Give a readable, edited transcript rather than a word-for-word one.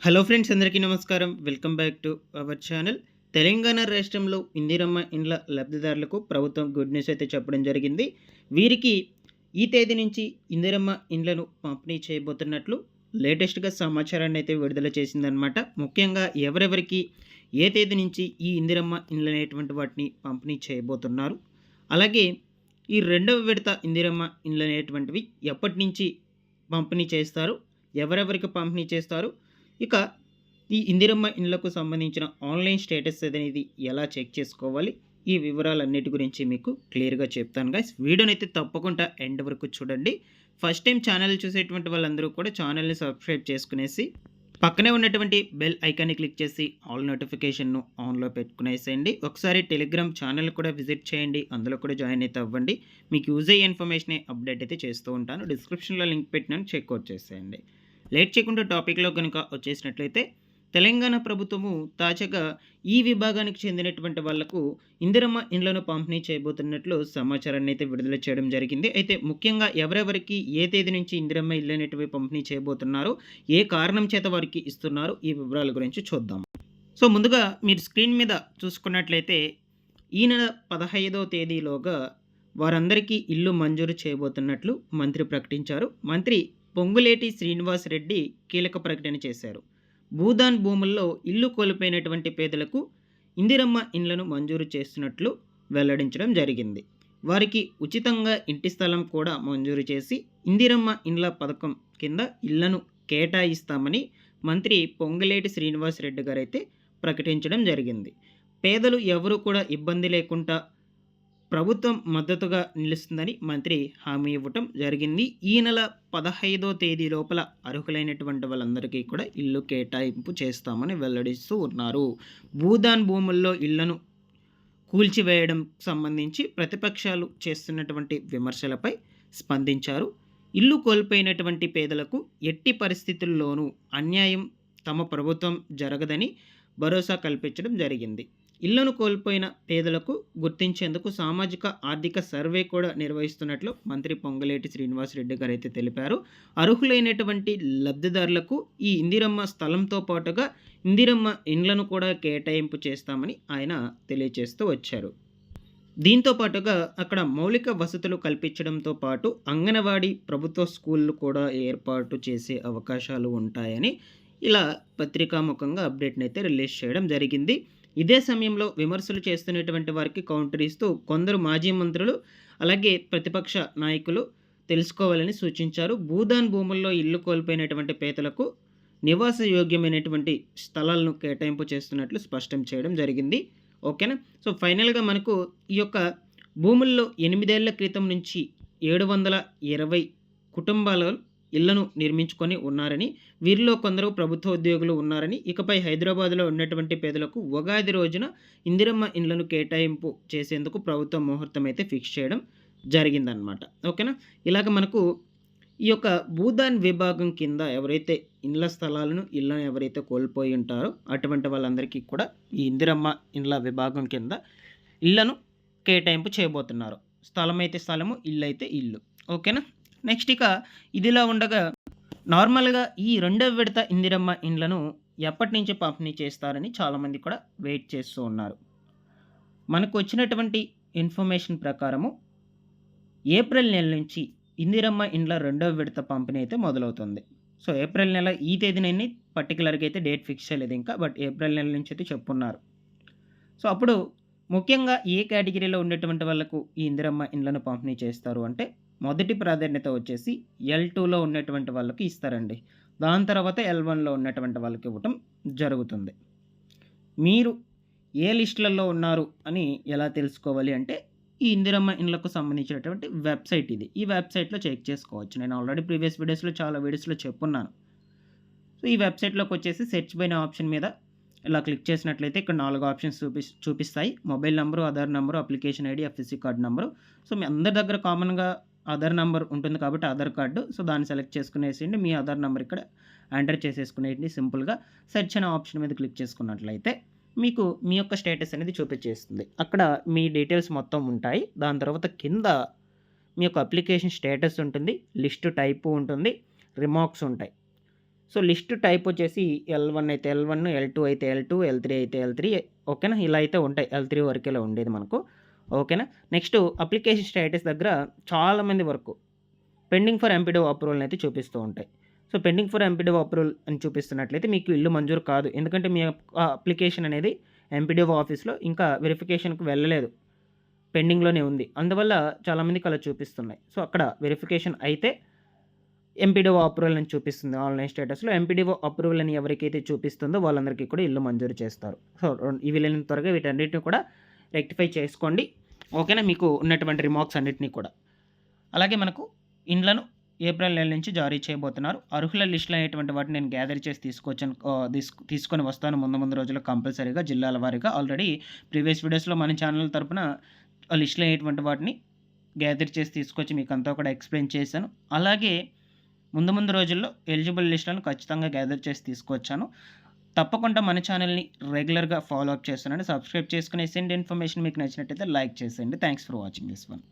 Hello friends, అందరికీ నమస్కారం. Welcome back to our channel. Telangana రాష్ట్రంలో ఇందిరమ్మ ఇండ్ల లబ్ధిదారులకు ప్రభుత్వం గుడ్ న్యూస్ అయితే చెప్పడం జరిగింది. వీరికి ఈ తేదీ నుంచి ఇందిరమ్మ ఇండ్లను పంపిణీ చేయబోతున్నట్లు లేటెస్ట్‌గా సమాచారాన్ని అయితే విడుదల చేసిందనమాట. ముఖ్యంగా ఎవరెవరికి ఏ తేదీ నుంచి ఈ ఇందిరమ్మ ఇండ్లు అనేటువంటి వాటిని పంపిణీ చేయబోతున్నారు, అలాగే ఈ రెండవ విడత ఇందిరమ్మ ఇండ్లు అనేటువంటివి ఎప్పటి నుంచి పంపిణీ చేస్తారు, ఎవరెవరికి పంపిణీ చేస్తారు, ఇక ఈ ఇందిరమ్మ ఇండ్లకు సంబంధించిన ఆన్‌లైన్ స్టేటస్ అనేది ఎలా చెక్ చేసుకోవాలి, ఈ వివరాలన్నిటి గురించి మీకు క్లియర్‌గా చెప్తాను గైస్. వీడియోనైతే తప్పకుండా ఎండ్ వరకు చూడండి. ఫస్ట్ టైం ఛానల్ చూసేటువంటి వాళ్ళందరూ కూడా ఛానల్‌ని సబ్స్క్రైబ్ చేసుకునేసి పక్కనే ఉన్నటువంటి బెల్ ఐకాన్ని క్లిక్ చేసి ఆల్ నోటిఫికేషన్‌ను ఆన్‌లో పెట్టుకునేసేయండి. ఒకసారి టెలిగ్రామ్ ఛానల్ కూడా విజిట్ చేయండి. అందులో కూడా జాయిన్ అయితే అవ్వండి. మీకు యూజ్ అయ్యే ఇన్ఫర్మేషనే అప్డేట్ అయితే చేస్తూ ఉంటాను. డిస్క్రిప్షన్‌లో లింక్ పెట్టినాను, చెక్‌ఔట్ చేసేయండి. లేట్ చేయకుండా టాపిక్‌లో గనుక వచ్చేసినట్లయితే, తెలంగాణ ప్రభుత్వము తాజాగా ఈ విభాగానికి చెందినటువంటి వాళ్లకు ఇందిరమ్మ ఇండ్లను పంపిణీ చేయబోతున్నట్లు సమాచారాన్ని అయితే విడుదల చేయడం జరిగింది. అయితే ముఖ్యంగా ఎవరెవరికి ఏ తేదీ నుంచి ఇందిరమ్మ ఇల్లు అనేటివి పంపిణీ చేయబోతున్నారు, ఏ కారణం చేత వారికి ఇస్తున్నారు, ఈ వివరాల గురించి చూద్దాం. సో ముందుగా మీరు స్క్రీన్ మీద చూసుకున్నట్లయితే, ఈ నెల 15వ తేదీలోగా వారందరికీ ఇల్లు మంజూరు చేయబోతున్నట్లు మంత్రి ప్రకటించారు. మంత్రి పొంగులేటి శ్రీనివాస్ రెడ్డి కీలక ప్రకటన చేశారు. భూదాన్ భూముల్లో ఇల్లు కోల్పోయినటువంటి పేదలకు ఇందిరమ్మ ఇండ్లను మంజూరు చేస్తున్నట్లు వెల్లడించడం జరిగింది. వారికి ఉచితంగా ఇంటి స్థలం కూడా మంజూరు చేసి ఇందిరమ్మ ఇండ్ల పథకం కింద ఇళ్లను కేటాయిస్తామని మంత్రి పొంగులేటి శ్రీనివాస్ రెడ్డి గారైతే ప్రకటించడం జరిగింది. పేదలు ఎవరు కూడా ఇబ్బంది లేకుండా ప్రభుత్వం మద్దతుగా నిలుస్తుందని మంత్రి హామీ ఇవ్వటం జరిగింది. ఈ నెల 15వ తేదీ లోపల అర్హులైనటువంటి వాళ్ళందరికీ కూడా ఇల్లు కేటాయింపు చేస్తామని వెల్లడిస్తూ ఉన్నారు. భూదాన్ భూముల్లో ఇళ్లను కూల్చివేయడం సంబంధించి ప్రతిపక్షాలు చేస్తున్నటువంటి విమర్శలపై స్పందించారు. ఇల్లు కోల్పోయినటువంటి పేదలకు ఎట్టి పరిస్థితుల్లోనూ అన్యాయం తమ ప్రభుత్వం జరగదని భరోసా కల్పించడం జరిగింది. ఇళ్లను కోల్పోయిన పేదలకు గుర్తించేందుకు సామాజిక ఆర్థిక సర్వే కూడా నిర్వహిస్తున్నట్లు మంత్రి పొంగులేటి శ్రీనివాసరెడ్డి గారు అయితే తెలిపారు. అర్హులైనటువంటి లబ్ధిదారులకు ఈ ఇందిరమ్మ స్థలంతో పాటుగా ఇందిరమ్మ ఇండ్లను కూడా కేటాయింపు చేస్తామని ఆయన తెలియజేస్తూ వచ్చారు. దీంతో పాటుగా అక్కడ మౌలిక వసతులు కల్పించడంతో పాటు అంగన్వాడీ ప్రభుత్వ స్కూళ్ళు కూడా ఏర్పాటు చేసే అవకాశాలు ఉంటాయని ఇలా పత్రికాముఖంగా అప్డేట్ని అయితే రిలీజ్ చేయడం జరిగింది. ఇదే సమయంలో విమర్శలు చేస్తున్నటువంటి వారికి కౌంటర్ ఇస్తూ కొందరు మాజీ మంత్రులు అలాగే ప్రతిపక్ష నాయకులు తెలుసుకోవాలని సూచించారు. భూదాన్ భూముల్లో ఇల్లు కోల్పోయినటువంటి పేదలకు నివాస యోగ్యమైనటువంటి స్థలాలను కేటాయింపు చేస్తున్నట్లు స్పష్టం చేయడం జరిగింది. ఓకేనా. సో ఫైనల్గా మనకు ఈ యొక్క భూముల్లో 8 ఏళ్ల క్రితం నుంచి 720 కుటుంబాలు ఇళ్లను నిర్మించుకొని ఉన్నారని, వీరిలో కొందరు ప్రభుత్వ ఉద్యోగులు ఉన్నారని, ఇకపై హైదరాబాద్లో ఉన్నటువంటి పేదలకు ఉగాది రోజున ఇందిరమ్మ ఇండ్లను కేటాయింపు చేసేందుకు ప్రభుత్వం ముహూర్తం అయితే ఫిక్స్ చేయడం జరిగిందనమాట. ఓకేనా. ఇలాగ మనకు ఈ యొక్క భూదాన్ విభాగం కింద ఎవరైతే ఇళ్లను ఎవరైతే కోల్పోయి ఉంటారో అటువంటి వాళ్ళందరికీ కూడా ఈ ఇందిరమ్మ ఇండ్ల విభాగం కింద ఇళ్లను కేటాయింపు చేయబోతున్నారు. స్థలం అయితే స్థలము, ఇల్లు అయితే ఇల్లు. ఓకేనా. నెక్స్ట్ ఇక ఇదిలా ఉండగా నార్మల్గా ఈ రెండవ విడత ఇందిరమ్మ ఇండ్లను ఎప్పటి నుంచి పంపిణీ చేస్తారని చాలామంది కూడా వెయిట్ చేస్తూ ఉన్నారు. మనకు వచ్చినటువంటి ఇన్ఫర్మేషన్ ప్రకారము ఏప్రిల్ నెల నుంచి ఇందిరమ్మ ఇండ్ల రెండవ విడత పంపిణీ అయితే మొదలవుతుంది. సో ఏప్రిల్ నెల ఈ తేదీనని పర్టికులర్గా అయితే డేట్ ఫిక్స్ చేయలేదు ఇంకా, బట్ ఏప్రిల్ నెల నుంచి అయితే చెప్పున్నారు. సో అప్పుడు ముఖ్యంగా ఏ కేటగిరీలో ఉండేటువంటి వాళ్ళకు ఈ ఇందిరమ్మ ఇండ్లను పంపిణీ చేస్తారు అంటే, మొదటి ప్రాధాన్యత వచ్చేసి L2లో ఉన్నటువంటి వాళ్ళకి ఇస్తారండి. దాని తర్వాత L1లో ఉన్నటువంటి వాళ్ళకి ఇవ్వటం జరుగుతుంది. మీరు ఏ లిస్టులలో ఉన్నారు అని ఎలా తెలుసుకోవాలి అంటే, ఈ ఇందిరమ్మ ఇండ్లకు సంబంధించినటువంటి వెబ్సైట్ ఇది. ఈ వెబ్సైట్లో చెక్ చేసుకోవచ్చు. నేను ఆల్రెడీ ప్రీవియస్ వీడియోస్లో చాలా వీడియోస్లో చెప్పున్నాను. సో ఈ వెబ్సైట్లోకి వచ్చేసి సెర్చ్ బై ఆప్షన్ మీద ఇలా క్లిక్ చేసినట్లయితే ఇక్కడ 4 ఆప్షన్స్ చూపిస్తాయి. Mobile number, Aadhaar number, application ID, FSC card number. So మీ అందరి దగ్గర కామన్గా ఆధార్ నెంబర్ ఉంటుంది కాబట్టి ఆధార్ కార్డు, సో దాన్ని సెలెక్ట్ చేసుకునేసేయండి. మీ ఆధార్ నెంబర్ ఇక్కడ ఎంటర్ చేసేసుకునేయండి. సింపుల్గా సెర్చ్ అనే ఆప్షన్ మీద క్లిక్ చేసుకున్నట్లయితే మీకు మీ యొక్క స్టేటస్ అనేది చూపించేస్తుంది. అక్కడ మీ డీటెయిల్స్ మొత్తం ఉంటాయి. దాని తర్వాత కింద మీ యొక్క అప్లికేషన్ స్టేటస్ ఉంటుంది, లిస్ట్ టైపు ఉంటుంది, రిమార్క్స్ ఉంటాయి. సో లిస్ట్ టైప్ వచ్చేసి L1 అయితే L1, L2 అయితే L2, L3 అయితే L3 ఓకేనా? ఇలా అయితే ఉంటాయి. L3 వరకు ఇలా ఉండేది మనకు. ఓకేనా? నెక్స్ట్ అప్లికేషన్ స్టేటస్ దగ్గర చాలామంది వరకు పెండింగ్ ఫర్ ఎంపీడీఓ అప్రూవల్ అయితే చూపిస్తూ ఉంటాయి. So pending for MPDO approval అని చూపిస్తున్నట్లయితే మీకు ఇల్లు మంజూరు కాదు. ఎందుకంటే మీ అప్లికేషన్ అనేది ఎంపీడీఓ ఆఫీస్‌లో ఇంకా వెరిఫికేషన్‌కి వెళ్ళలేదు. పెండింగ్‌లోనే ఉంది. అందువల్ల చాలామందికి అలా చూపిస్తున్నాయి. సో అక్కడ వెరిఫికేషన్ అయితే ఎంపీడీఓ అప్రూవల్ అని చూపిస్తుంది ఆన్‌లైన్ స్టేటస్‌లో. ఎంపీడీఓ అప్రూవల్ అని ఎవరికైతే చూపిస్తుందో వాళ్ళందరికీ కూడా ఇల్లు మంజూరు చేస్తారు. సో వీలైనంత త్వరగా వీటన్నిటిని కూడా రెక్టిఫై చేసుకోండి. ఓకేనా? మీకు ఉన్నటువంటి రిమార్క్స్ అన్నిటిని కూడా. అలాగే మనకు ఇండ్లను ఏప్రిల్ నెల నుంచి జారీ చేయబోతున్నారు. అర్హుల లిస్టులు అనేటువంటి వాటిని నేను గ్యాదర్ చేసి తీసుకొని వస్తాను ముందు రోజుల్లో కంపల్సరీగా జిల్లాల వారీగా. ఆల్రెడీ ప్రీవియస్ వీడియోస్‌లో మన ఛానల్ తరపున లిస్టులు అనేటువంటి వాటిని గ్యాదర్ చేసి తీసుకొచ్చి మీకంతా కూడా ఎక్స్‌ప్లెయిన్ చేశాను. అలాగే ముందు రోజుల్లో ఎలిజిబుల్ లిస్టులను ఖచ్చితంగా గ్యాదర్ చేసి తీసుకొచ్చాను. తప్పకుండా మన ఛానల్‌ని రెగ్యులర్‌గా ఫాలో అప్ చేస్తున్నాను. సబ్స్క్రైబ్ చేసుకునేసేయండి. ఇన్ఫర్మేషన్ మీకు నచ్చినట్టయితే లైక్ చేసేయండి. Thanks for watching this one.